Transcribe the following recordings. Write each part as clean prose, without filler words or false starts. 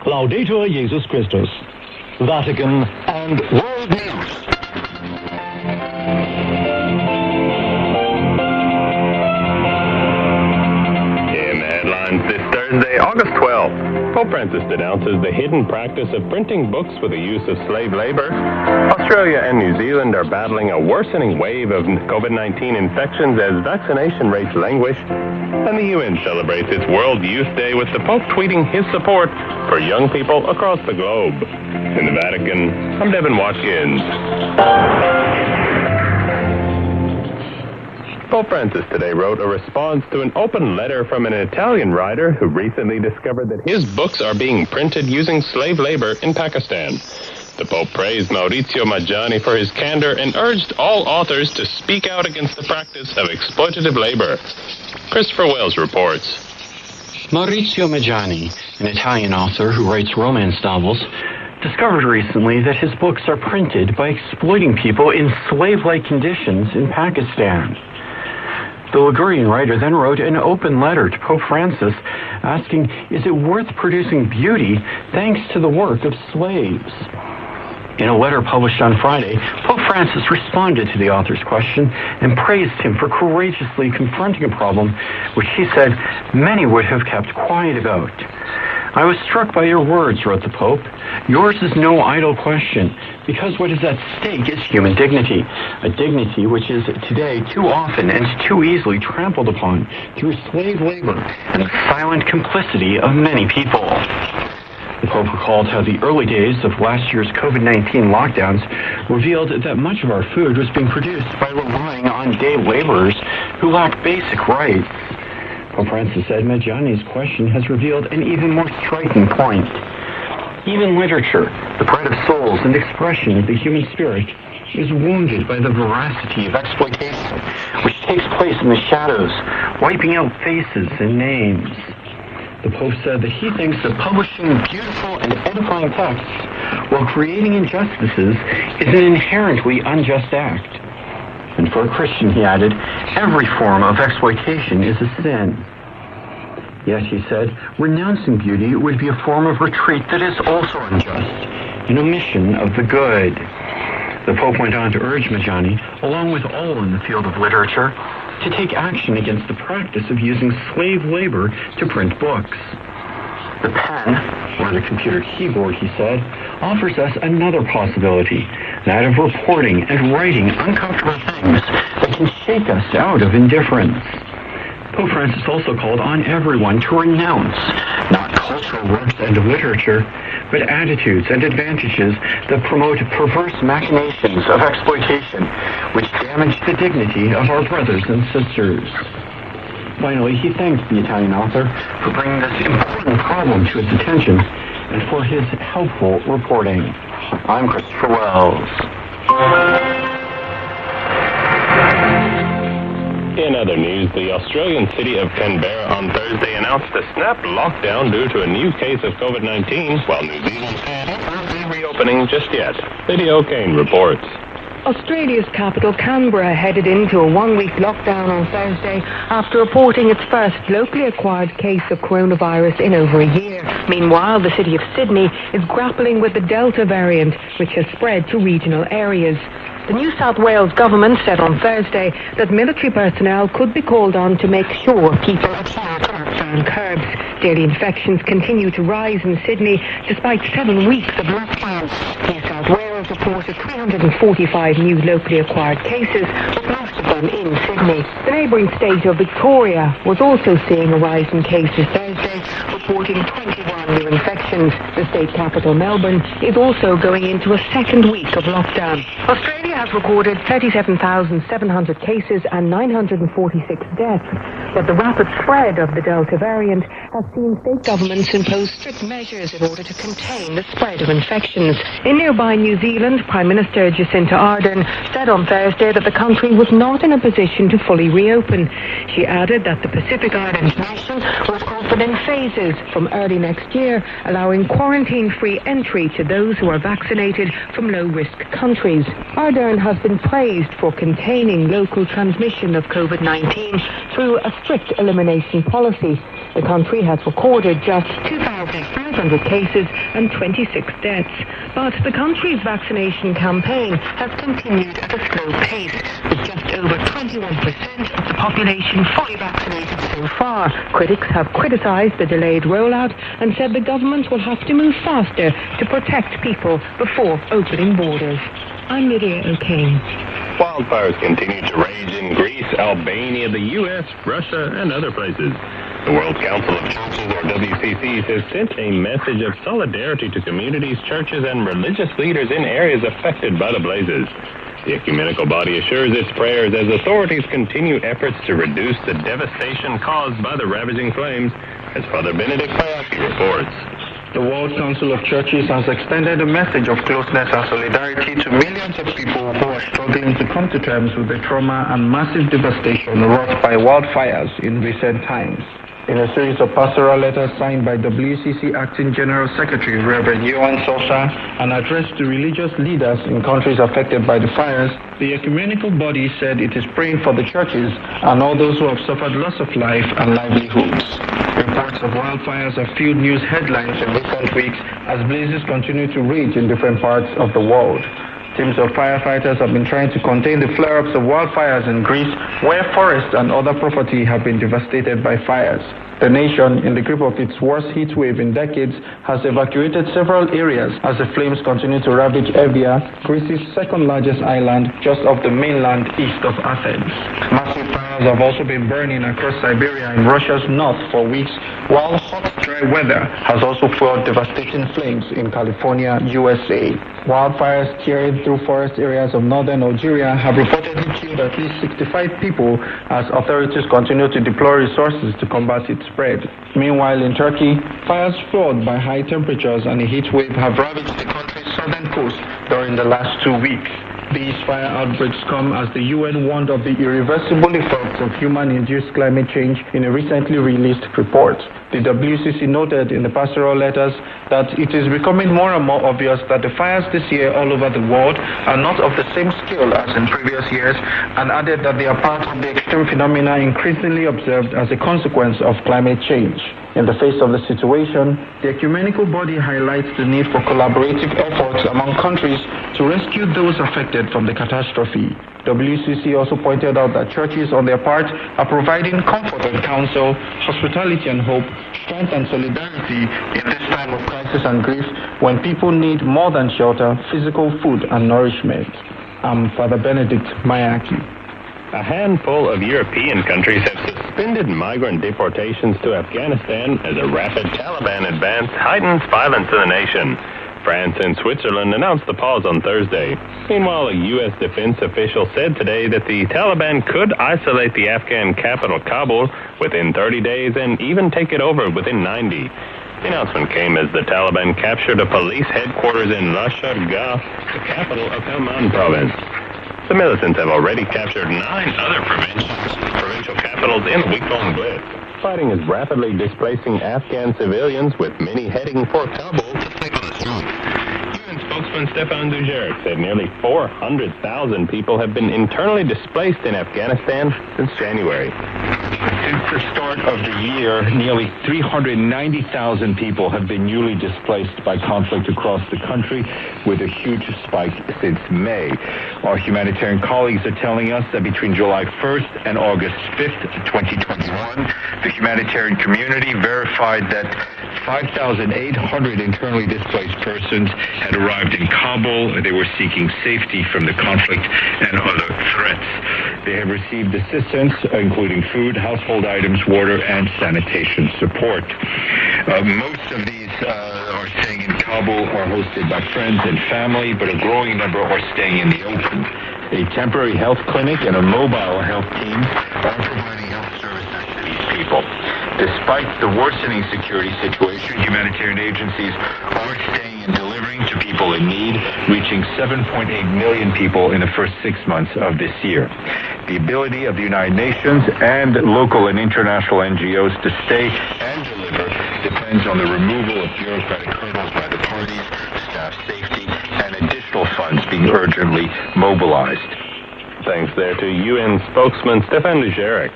Laudetur Jesus Christus. Vatican and World News. In the headlines this Thursday, August 12th, Pope Francis denounces the hidden practice of printing books for the use of slave labor. Australia and New Zealand are battling a worsening wave of COVID-19 infections as vaccination rates languish. And the UN celebrates its World Youth Day with the Pope tweeting his support for young people across the globe. In the Vatican, I'm Devin Watkins. Pope Francis today wrote a response to an open letter from an Italian writer who recently discovered that his books are being printed using slave labor in Pakistan. The Pope praised Maurizio Maggiani for his candor and urged all authors to speak out against the practice of exploitative labor. Christopher Wells reports. Maurizio Maggiani, an Italian author who writes romance novels, discovered recently that his books are printed by exploiting people in slave-like conditions in Pakistan. The Ligurian writer then wrote an open letter to Pope Francis asking, is it worth producing beauty thanks to the work of slaves? In a letter published on Friday, Pope Francis responded to the author's question and praised him for courageously confronting a problem which he said many would have kept quiet about. I was struck by your words, wrote the Pope. Yours is no idle question, because what is at stake is human dignity, a dignity which is today too often and too easily trampled upon through slave labor and the silent complicity of many people. The Pope recalled how the early days of last year's COVID-19 lockdowns revealed that much of our food was being produced by relying on day laborers who lack basic rights. Pope Francis said Maggiani's question has revealed an even more striking point. Even literature, the pride of souls and expression of the human spirit, is wounded by the voracity of exploitation, which takes place in the shadows, wiping out faces and names. The Pope said that he thinks that publishing beautiful and edifying texts while creating injustices is an inherently unjust act. And for a Christian, he added, every form of exploitation is a sin. Yet, he said, renouncing beauty would be a form of retreat that is also unjust, an omission of the good. The Pope went on to urge Maggiani, along with all in the field of literature, to take action against the practice of using slave labor to print books. The pen, or the computer keyboard, he said, offers us another possibility, that of reporting and writing uncomfortable things that can shake us out of indifference. Pope Francis also called on everyone to renounce not cultural works and literature, but attitudes and advantages that promote perverse machinations of exploitation, which damage the dignity of our brothers and sisters. Finally, he thanked the Italian author for bringing this important problem to his attention and for his helpful reporting. I'm Christopher Wells. In other news, the Australian city of Canberra on Thursday announced a snap lockdown due to a new case of COVID-19, while New Zealand said it won't be reopening just yet. Lydia O'Kane reports. Australia's capital, Canberra, headed into a one-week lockdown on Thursday after reporting its first locally acquired case of coronavirus in over a year. Meanwhile, the city of Sydney is grappling with the Delta variant, which has spread to regional areas. The New South Wales government said on Thursday that military personnel could be called on to make sure people adhere to lockdown curbs. Daily infections continue to rise in Sydney despite 7 weeks of lockdown. New South Wales reported 345 new locally acquired cases, with most of them in Sydney. The neighbouring state of Victoria was also seeing a rise in cases Thursday, reporting 21 new infections. The state capital, Melbourne, is also going into a second week of lockdown. Australia has recorded 37,700 cases and 946 deaths, but the rapid spread of the Delta variant has seen state governments impose strict measures in order to contain the spread of infections. In nearby New Zealand, Prime Minister Jacinda Ardern said on Thursday that the country was not in a position to fully reopen. She added that the Pacific Island nation was open in phases from early next year, allowing quarantine-free entry to those who are vaccinated from low-risk countries. Ardern has been praised for containing local transmission of COVID-19 through a strict elimination policy. The country has recorded just 2,000 reporting 500 cases and 26 deaths. But the country's vaccination campaign has continued at a slow pace, with just over 21% of the population fully vaccinated so far. Critics have criticized the delayed rollout and said the government will have to move faster to protect people before opening borders. I'm Lydia O'Kane. Wildfires continue to rage in Greece, Albania, the U.S., Russia, and other places. The World Council of Churches, or WCCs, has sent a message of solidarity to communities, churches, and religious leaders in areas affected by the blazes. The ecumenical body assures its prayers as authorities continue efforts to reduce the devastation caused by the ravaging flames, as Father Benedict Mayaki reports. The World Council of Churches has extended a message of closeness and solidarity to millions of people who are struggling to come to terms with the trauma and massive devastation wrought by wildfires in recent times. In a series of pastoral letters signed by WCC Acting General Secretary Reverend Johan Sosa and addressed to religious leaders in countries affected by the fires, the ecumenical body said it is praying for the churches and all those who have suffered loss of life and livelihoods. Reports of wildfires have filled news headlines in recent weeks as blazes continue to rage in different parts of the world. Teams of firefighters have been trying to contain the flare-ups of wildfires in Greece, where forests and other property have been devastated by fires. The nation, in the grip of its worst heat wave in decades, has evacuated several areas as the flames continue to ravage Evia, Greece's second-largest island, just off the mainland east of Athens. Massive fires have also been burning across Siberia in Russia's north for weeks, while hot, dry weather has also fueled devastating flames in California, USA. Wildfires tearing through forest areas of northern Algeria have reportedly killed at least 65 people as authorities continue to deploy resources to combat its spread. Meanwhile, in Turkey, fires fueled by high temperatures and a heat wave have ravaged the country's southern coast during the last 2 weeks. These fire outbreaks come as the UN warned of the irreversible effects of human-induced climate change in a recently released report. The WCC noted in the pastoral letters that it is becoming more and more obvious that the fires this year all over the world are not of the same scale as in previous years, and added that they are part of the extreme phenomena increasingly observed as a consequence of climate change. In the face of the situation, the ecumenical body highlights the need for collaborative efforts among countries to rescue those affected from the catastrophe. WCC also pointed out that churches, on their part, are providing comfort and counsel, hospitality and hope, strength and solidarity in this time of crisis and grief when people need more than shelter, physical food and nourishment. I'm Father Benedict Mayaki. A handful of European countries have suspended migrant deportations to Afghanistan as a rapid Taliban advance heightens violence in the nation. France and Switzerland announced the pause on Thursday. Meanwhile, a U.S. defense official said today that the Taliban could isolate the Afghan capital, Kabul, within 30 days and even take it over within 90. The announcement came as the Taliban captured a police headquarters in Lashkar, the capital of Helmand province. The militants have already captured 9 other provincial capitals in the week-long blitz. Fighting is rapidly displacing Afghan civilians, with many heading for Kabul to sleep on the streets. UN spokesman Stefan Dujarric said nearly 400,000 people have been internally displaced in Afghanistan since January. Since the start of the year, nearly 390,000 people have been newly displaced by conflict across the country, with a huge spike since May. Our humanitarian colleagues are telling us that between July 1st and August 5th, 2021, the humanitarian community verified that 5,800 internally displaced persons had arrived in Kabul. They were seeking safety from the conflict and other threats. They have received assistance, including food, household items, water, and sanitation support. Most of these are staying in Kabul are hosted by friends and family, but a growing number are staying in the open. A temporary health clinic and a mobile health team are providing health services to these people. Despite the worsening security situation, humanitarian agencies are staying and delivering to people in need, reaching 7.8 million people in the first 6 months of this year. The ability of the United Nations and local and international NGOs to stay and deliver depends on the removal of bureaucratic hurdles by the parties, staff safety, and additional funds being urgently mobilized. Thanks there to UN spokesman Stefan Dujarric.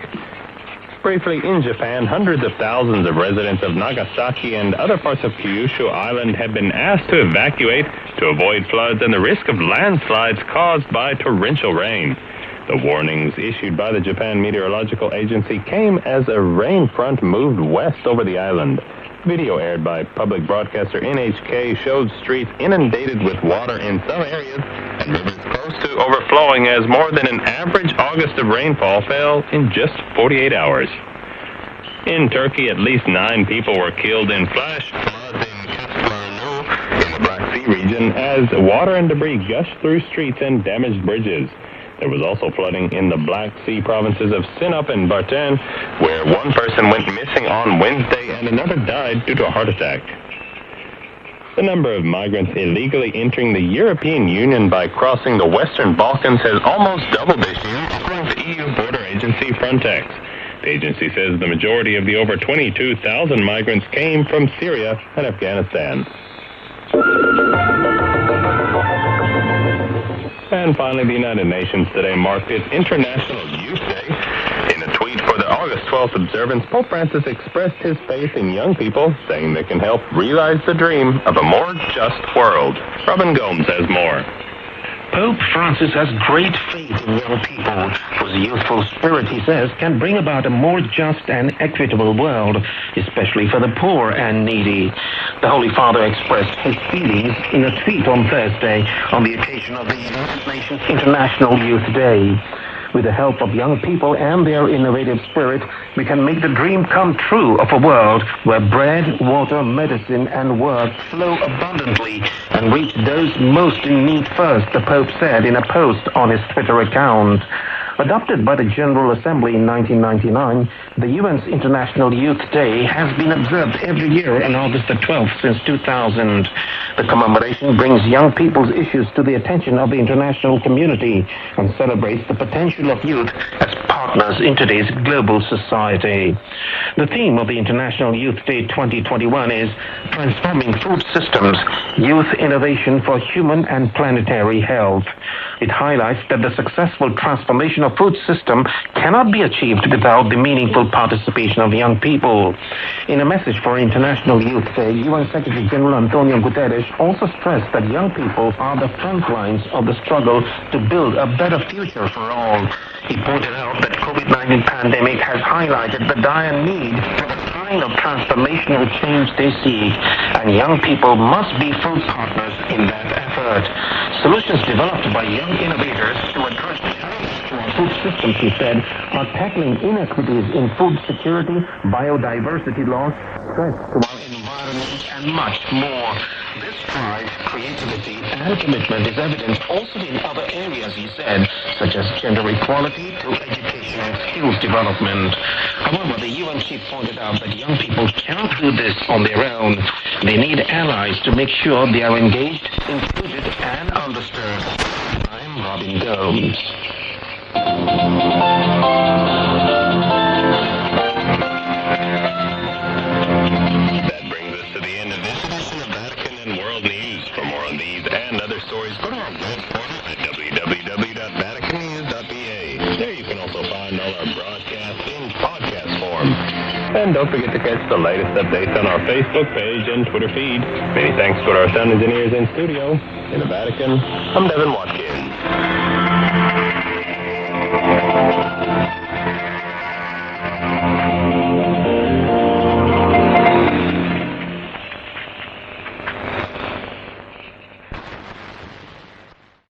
Briefly, in Japan, hundreds of thousands of residents of Nagasaki and other parts of Kyushu Island have been asked to evacuate to avoid floods and the risk of landslides caused by torrential rain. The warnings issued by the Japan Meteorological Agency came as a rain front moved west over the island. Video aired by public broadcaster NHK showed streets inundated with water in some areas and rivers close to overflowing as more than an average August of rainfall fell in just 48 hours. In Turkey, at least 9 people were killed in flash floods in Kastamonu in the Black Sea region as water and debris gushed through streets and damaged bridges. There was also flooding in the Black Sea provinces of Sinop and Bartın, where one person went missing on Wednesday and another died due to a heart attack. The number of migrants illegally entering the European Union by crossing the Western Balkans has almost doubled this year, according to EU border agency Frontex. The agency says the majority of the over 22,000 migrants came from Syria and Afghanistan. And finally, the United Nations today marked its International Youth Day. In a tweet for the August 12th observance, Pope Francis expressed his faith in young people, saying they can help realize the dream of a more just world. Robin Gomes has more. Pope Francis has great faith in young people, whose youthful spirit, he says, can bring about a more just and equitable world, especially for the poor and needy. The Holy Father expressed his feelings in a tweet on Thursday on the occasion of the United Nations International Youth Day. With the help of young people and their innovative spirit, we can make the dream come true of a world where bread, water, medicine, and work flow abundantly and reach those most in need first, the Pope said in a post on his Twitter account. Adopted by the General Assembly in 1999, the UN's International Youth Day has been observed every year on August the 12th since 2000. The commemoration brings young people's issues to the attention of the international community and celebrates the potential of youth as partners in today's global society. The theme of the International Youth Day 2021 is Transforming Food Systems, Youth Innovation for Human and Planetary Health. It highlights that the successful transformation of food system cannot be achieved without the meaningful participation of young people. In a message for International Youth Day, UN Secretary General Antonio Guterres also stressed that young people are the front lines of the struggle to build a better future for all. He pointed out that COVID-19 pandemic has highlighted the dire need for the kind of transformational change they seek, and young people must be full partners in that effort. Solutions developed by young innovators to address challenges to our food systems, he said, are tackling inequities in food security, biodiversity loss, threats to our environment, and much more. This drive, creativity, and commitment is evident also in other areas, he said, such as gender equality to education and skills development. However, the UN chief pointed out that young people cannot do this on their own. They need allies to make sure they are engaged, included, and understood. I'm Robin Gomes. That brings us to the end of this edition of Vatican and World News. For more on these and other stories, go to our web portal at www.vaticannews.va. There you can also find all our broadcasts in podcast form. And don't forget to catch the latest updates on our Facebook page and Twitter feed. Many thanks to our sound engineers in studio. In the Vatican, I'm Devin Watkins.